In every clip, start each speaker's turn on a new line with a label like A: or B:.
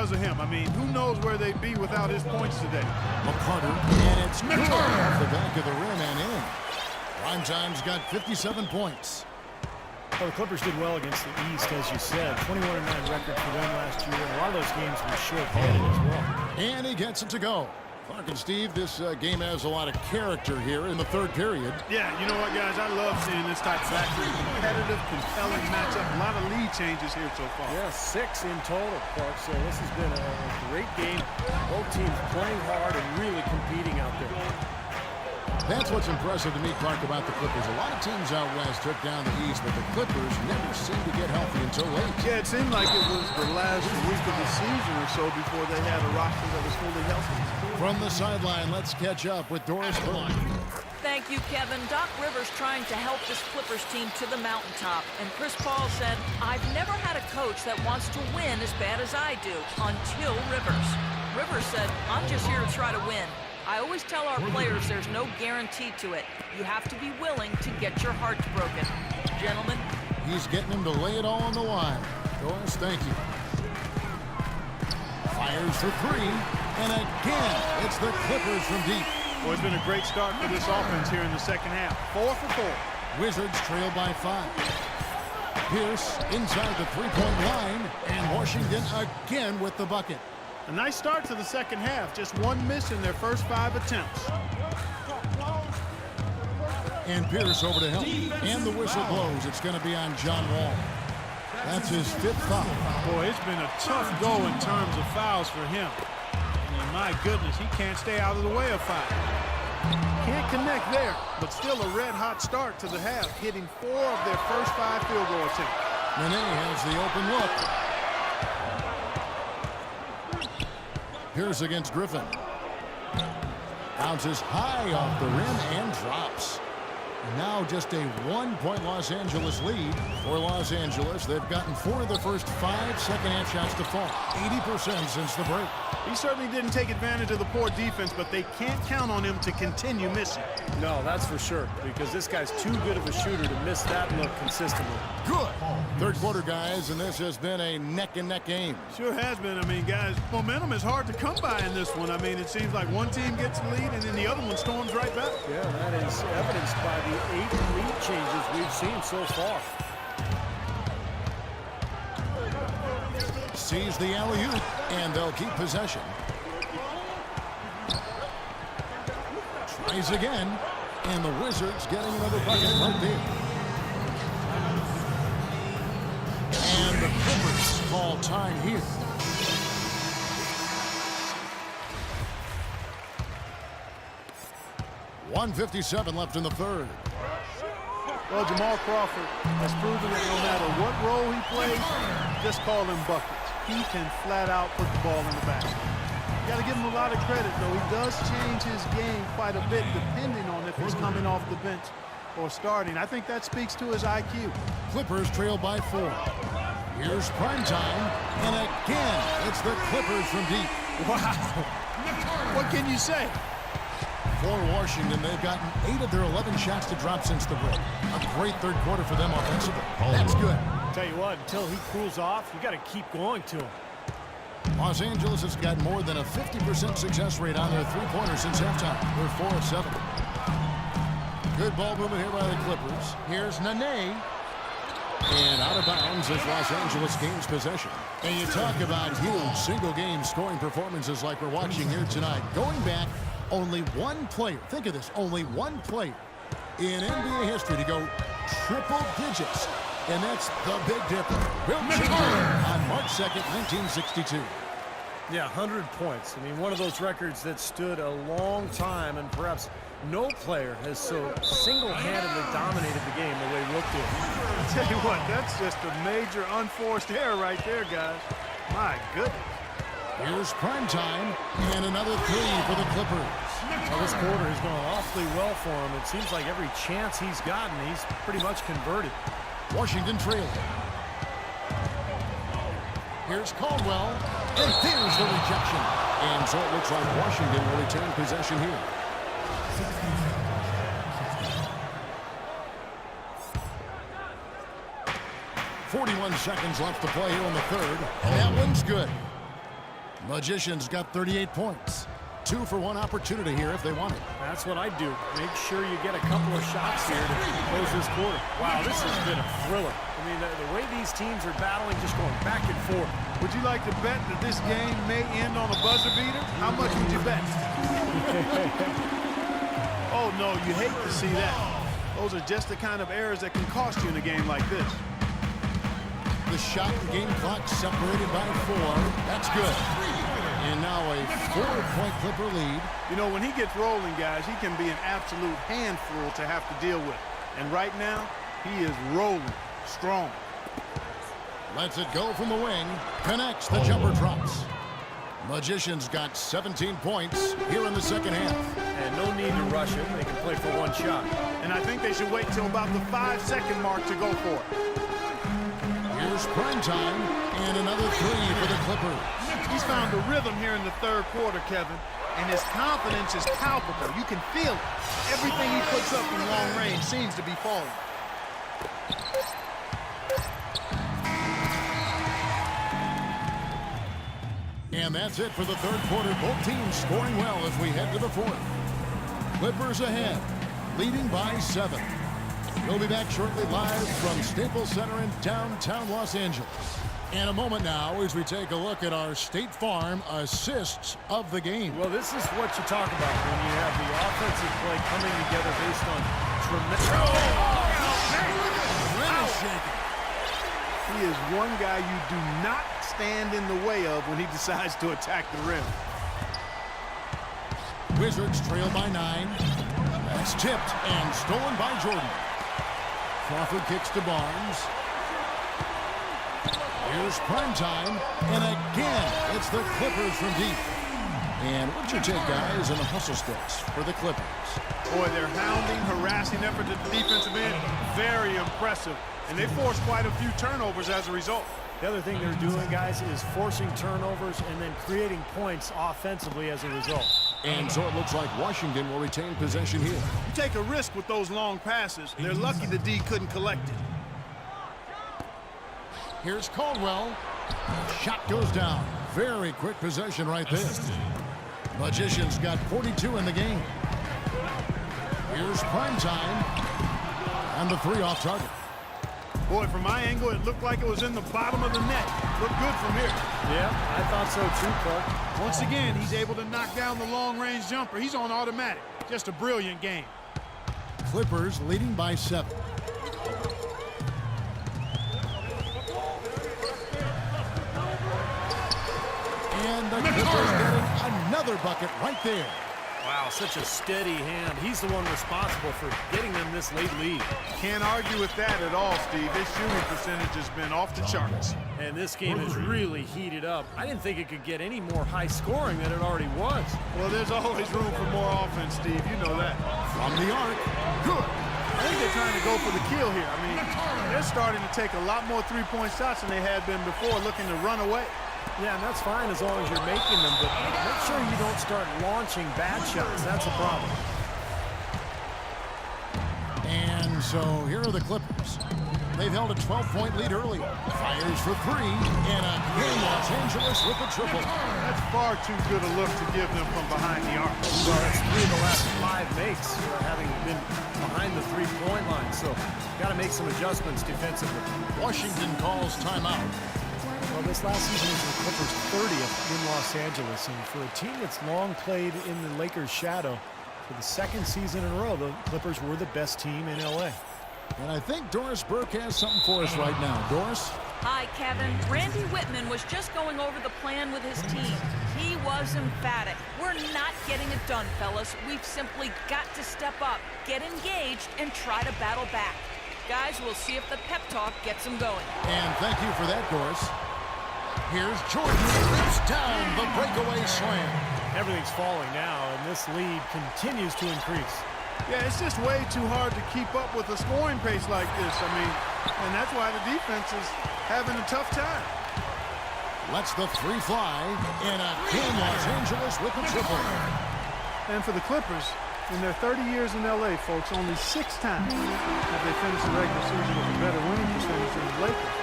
A: because of him. I mean, who knows where they'd be without his points today.
B: McCarter, and it's good off the back of the rim and in. Primetime's got 57 points.
C: Well, the Clippers did well against the East, as you said. 21-9 record for them last year, and a lot of those games were short-handed as well.
B: And he gets it to go. Clark and Steve, this game has a lot of character here in the third period.
A: Yeah, you know what, guys? I love seeing this type of action. Competitive, compelling matchup. A lot of lead changes here so far.
C: Yeah, 6 in total, Clark. So this has been a great game. Both teams playing hard and really competing out there.
B: That's what's impressive to me, Clark, about the Clippers. A lot of teams out west took down the East, but the Clippers never seemed to get healthy until late.
A: Yeah, it seemed like it was the last week of the season or so before they had a roster that was fully healthy.
B: From the sideline, let's catch up with Doris Burke.
D: Thank you, Kevin. Doc Rivers trying to help this Clippers team to the mountaintop. And Chris Paul said, I've never had a coach that wants to win as bad as I do, until Rivers. Rivers said, I'm just here to try to win. I always tell our players there's no guarantee to it. You have to be willing to get your hearts broken. Gentlemen.
B: He's getting him to lay it all on the line. Doris, thank you. Fires for 3. And again, it's the Clippers from deep.
A: Well, it's been a great start for this offense here in the second half. 4 for 4.
B: Wizards trail by 5. Pierce inside the three-point line. And Washington again with the bucket.
A: A nice start to the second half. Just 1 miss in their first 5 attempts.
B: And Pierce over to help. And the whistle blows. It's going to be on John Wall. That's his 5th foul.
A: Boy, it's been a tough go in terms of fouls for him. I mean, my goodness, he can't stay out of the way of foul. Can't connect there, but still a red-hot start to the half, hitting 4 of their first 5 field goal attempts.
B: Nene has the open look. Pierce against Griffin. Bounces high off the rim and drops. Now just a 1-point Los Angeles lead for Los Angeles. They've gotten 4 of the first 5 second-half shots to fall. 80% since the break.
A: He certainly didn't take advantage of the poor defense, but they can't count on him to continue missing.
C: No, that's for sure, because this guy's too good of a shooter to miss that look consistently.
B: Good. Third quarter, guys, and this has been a neck-and-neck game.
A: Sure has been. I mean, guys, momentum is hard to come by in this one. I mean, it seems like one team gets the lead, and then the other one storms right back.
C: Yeah, that is evidenced by the 8 lead changes we've seen so far.
B: Sees the alley-oop, and they'll keep possession. Tries again, and the Wizards getting another bucket right there. And the Clippers call time here. .157 left in the third.
A: Well, Jamal Crawford has proven that no matter what role he plays, just call him buckets. He can flat out put the ball in the basket. You got to give him a lot of credit, though. He does change his game quite a bit depending on if he's coming off the bench or starting. I think that speaks to his IQ.
B: Clippers trail by 4. Here's primetime, and again, it's the Clippers from deep.
A: Wow. What can you say?
B: For Washington, they've gotten 8 of their 11 shots to drop since the break. A great third quarter for them offensively. That's good.
C: Tell you what, until he cools off, you got to keep going to him.
B: Los Angeles has got more than a 50% success rate on their three-pointers since halftime. They're 4 of 7. Good ball movement here by the Clippers. Here's Nene. And out of bounds as Los Angeles gains possession. And you talk about huge single-game scoring performances like we're watching here tonight. Going back, only one player, think of this, only one player in NBA history to go triple digits. And that's the Big Dipper, Wilt Chamberlain, on March 2nd, 1962.
C: Yeah, 100 points. I mean, one of those records that stood a long time, and perhaps no player has so single-handedly dominated the game the way Wilt did.
A: I tell you what, that's just a major unforced error right there, guys. My goodness.
B: Here's primetime, and another 3 for the Clippers.
C: Well, this quarter has gone awfully well for him. It seems like every chance he's gotten, he's pretty much converted.
B: Washington trailing. Here's Caldwell, and there's the rejection. And so it looks like Washington will retain possession here. .41 seconds left to play here in the third. And that one's good. Magicians got 38 points. 2 for 1 opportunity here if they want it.
C: That's what I do. Make sure you get a couple of shots here to close this quarter. Wow, this has been a thriller. I mean, the way these teams are battling, just going back and forth.
A: Would you like to bet that this game may end on a buzzer beater? How much would you bet? Oh, no, you hate to see that. Those are just the kind of errors that can cost you in a game like this.
B: The shot and game clock separated by 4. That's good. And now a 4-point Clipper lead.
A: You know, when he gets rolling, guys, he can be an absolute handful to have to deal with. And right now, he is rolling strong.
B: Lets it go from the wing. Connects. The jumper drops. Magicians got 17 points here in the second half.
C: And no need to rush it. They can play for 1 shot.
A: And I think they should wait till about the 5-second mark to go for it.
B: Here's prime time. And another 3 for the Clippers.
A: He's found a rhythm here in the third quarter, Kevin, and his confidence is palpable. You can feel it. Everything he puts up from long range seems to be falling.
B: And that's it for the third quarter. Both teams scoring well as we head to the fourth. Clippers ahead, leading by 7. We'll be back shortly live from Staples Center in downtown Los Angeles. In a moment now as we take a look at our State Farm assists of the game.
C: Well, this is what you talk about when you have the offensive play coming together based on tremendous...
A: He is one guy you do not stand in the way of when he decides to attack the rim.
B: Wizards trail by 9. That's tipped and stolen by Jordan. Crawford kicks to Barnes. Here's prime time, and again, it's the Clippers from deep. And what's your take, guys, in the hustle sticks for the Clippers?
A: Boy, their hounding, harassing effort at the defensive end, very impressive. And they forced quite a few turnovers as a result.
C: The other thing they're doing, guys, is forcing turnovers and then creating points offensively as a result.
B: And so it looks like Washington will retain possession here.
A: You take a risk with those long passes. They're lucky the D couldn't collect it.
B: Here's Caldwell. Shot goes down. Very quick possession right there. Magicians got 42 in the game. Here's prime time. And the 3 off target.
A: Boy, from my angle, it looked like it was in the bottom of the net. Looked good from here.
C: Yeah, I thought so too, Clark.
A: Once again, he's able to knock down the long-range jumper. He's on automatic. Just a brilliant game.
B: Clippers leading by 7. And the Clippers getting another bucket right there.
C: Wow, such a steady hand. He's the one responsible for getting them this late lead.
A: Can't argue with that at all, Steve. His shooting percentage has been off the charts.
C: And this game is really heated up. I didn't think it could get any more high scoring than it already was.
A: Well, there's always room for more offense, Steve. You know that.
B: From the arc. Good.
A: I think they're trying to go for the kill here. I mean, they're starting to take a lot more three-point shots than they had been before, looking to run away.
C: Yeah, and that's fine as long as you're making them, but make sure you don't start launching bad shots. That's a problem.
B: And so here are the Clippers. They've held a 12-point lead early. Fires for 3, and again Los Angeles with a triple.
A: That's far too good a look to give them from behind the arc.
C: Well, that's 3 of the last 5 makes, having been behind the 3-point line. So, got to make some adjustments defensively.
B: Washington calls timeout.
C: Well, this last season was the Clippers' 30th in Los Angeles, and for a team that's long played in the Lakers' shadow, for the 2nd season in a row, the Clippers were the best team in L.A.
B: And I think Doris Burke has something for us right now. Doris?
D: Hi, Kevin. Randy Whitman was just going over the plan with his team. He was emphatic. We're not getting it done, fellas. We've simply got to step up, get engaged, and try to battle back. Guys, we'll see if the pep talk gets them going.
B: And thank you for that, Doris. Here's Jordan. Rips down the breakaway slam.
C: Everything's falling now, and this lead continues to increase.
A: Yeah, it's just way too hard to keep up with a scoring pace like this. I mean, and that's why the defense is having a tough time.
B: Lets the 3 fly, and again Los Angeles with the triple.
A: And for the Clippers, in their 30 years in L.A., folks, only 6 times have they finished the regular season with a better winning percentage than the Lakers.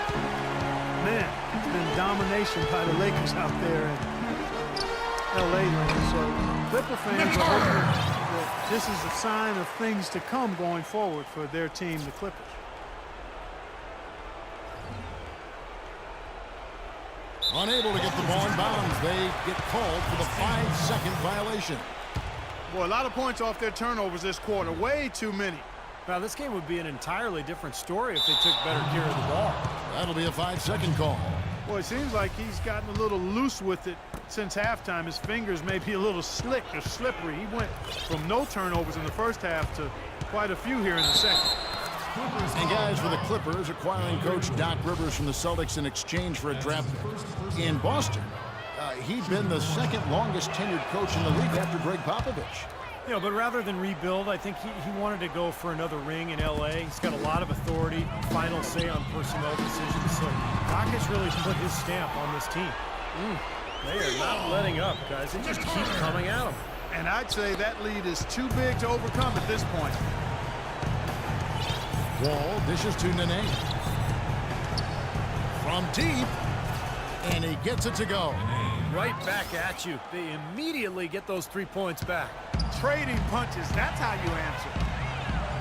A: Man, it's been domination by the Lakers out there, and L.A. land. So Clipper fans are hoping that this is a sign of things to come going forward for their team, the Clippers.
B: Unable to get the ball in bounds. They get called for the 5-second violation.
A: Boy, a lot of points off their turnovers this quarter. Way too many.
C: Now, this game would be an entirely different story if they took better care of the ball.
B: That'll be a 5-second call.
A: Boy, it seems like he's gotten a little loose with it since halftime. His fingers may be a little slick or slippery. He went from no turnovers in the first half to quite a few here in the second.
B: And guys, for the Clippers, acquiring coach Doc Rivers from the Celtics in exchange for a draft pick. In Boston, he'd been the second longest tenured coach in the league after Greg Popovich.
C: You know, but rather than rebuild, I think he wanted to go for another ring in L.A. He's got a lot of authority, final say on personnel decisions. So Doc has really put his stamp on this team. They are not letting up, guys. They just keep coming at them.
A: And I'd say that lead is too big to overcome at this point.
B: Wall dishes to Nene. From deep, and he gets it to go.
C: Right back at you. They immediately get those 3 points back.
A: Trading punches, that's how you answer.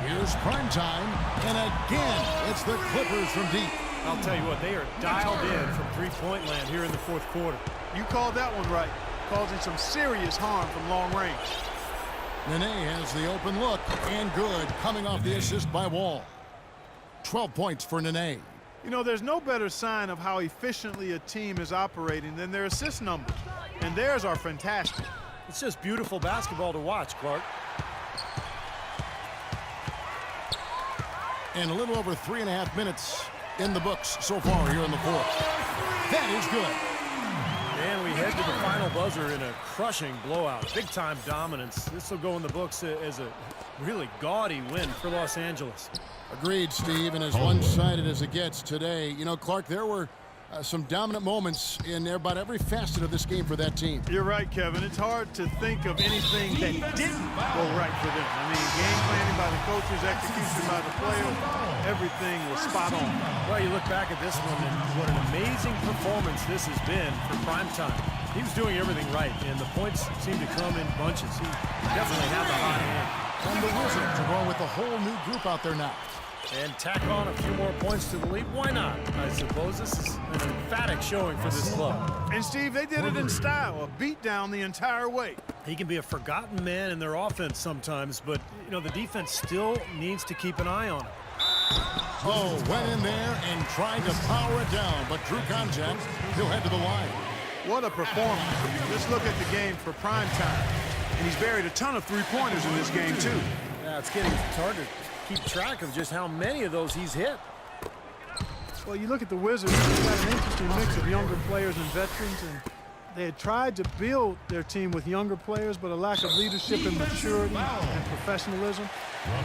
B: Here's primetime, and again, it's the Clippers from deep.
C: I'll tell you what, they are dialed in from three-point land here in the fourth quarter.
A: You called that one right, causing some serious harm from long range.
B: Nene has the open look, and good, coming off the assist by Wall. 12 points for Nene.
A: You know, there's no better sign of how efficiently a team is operating than their assist numbers. And theirs are fantastic.
C: It's just beautiful basketball to watch, Clark.
B: And a little over 3.5 minutes in the books so far here in the fourth. That is good.
C: And we head to the final buzzer in a crushing blowout. Big-time dominance. This will go in the books as a really gaudy win for Los Angeles.
B: Agreed, Steve, and as one-sided as it gets today. You know, Clark, there were some dominant moments in about every facet of this game for that team.
A: You're right, Kevin. It's hard to think of anything that didn't go right for them. I mean, game planning by the coaches, execution by the players, everything was spot on.
C: Well, you look back at this one, and what an amazing performance this has been for primetime. He was doing everything right, and the points seemed to come in bunches. He definitely had the hot hand.
B: And the Wizards are going with a whole new group out there now.
C: And tack on a few more points to the lead. Why not? I suppose this is an emphatic showing for this club.
A: And, Steve, they did it in style, a beat down the entire way.
C: He can be a forgotten man in their offense sometimes, but, you know, the defense still needs to keep an eye on him.
B: Oh, went in there and tried to power it down, but drew contact. He'll head to the line.
A: What a performance. Let's look at the game for prime time. And he's buried a ton of three-pointers in this game, too.
C: Yeah, it's getting hard to keep track of just how many of those he's hit.
A: Well, you look at the Wizards, they've got an interesting mix of younger players and veterans, and they had tried to build their team with younger players, but a lack of leadership and maturity and professionalism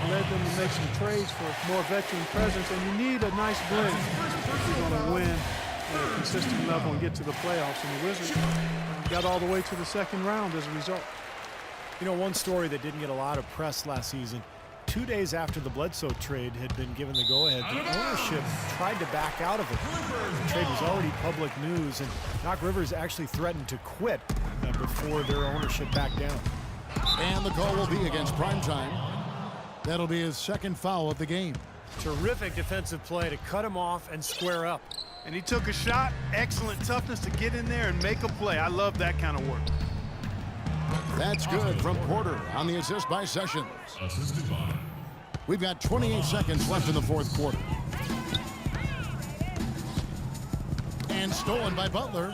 A: led them to make some trades for more veteran presence, and you need a nice blend if you're going to win at a consistent level and get to the playoffs. And the Wizards got all the way to the second round as a result.
C: You know, one story that didn't get a lot of press last season, 2 days after the Bledsoe trade had been given the go-ahead, the ownership tried to back out of it. The trade was already public news, and Doc Rivers actually threatened to quit before their ownership backed down.
B: And the call will be against primetime. That'll be his second foul of the game.
C: Terrific defensive play to cut him off and square up.
A: And he took a shot, excellent toughness to get in there and make a play. I love that kind of work.
B: That's good from Porter on the assist by Sessions. We've got 28 seconds left in the fourth quarter. And stolen by Butler.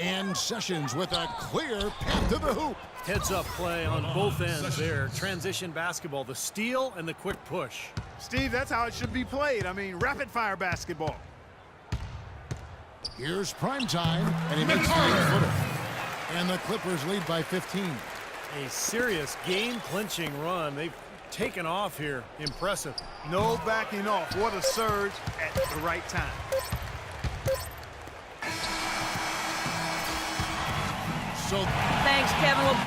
B: And Sessions with a clear path to the hoop.
C: Heads-up play on both ends there. Transition basketball, the steal and the quick push.
A: Steve, that's how it should be played. I mean, rapid-fire basketball.
B: Here's primetime, and he makes the 8-footer. And the Clippers lead by 15.
C: A serious game-clinching run. They've taken off here. Impressive.
A: No backing off. What a surge at the right time.
B: So
D: Thanks, Kevin. Well,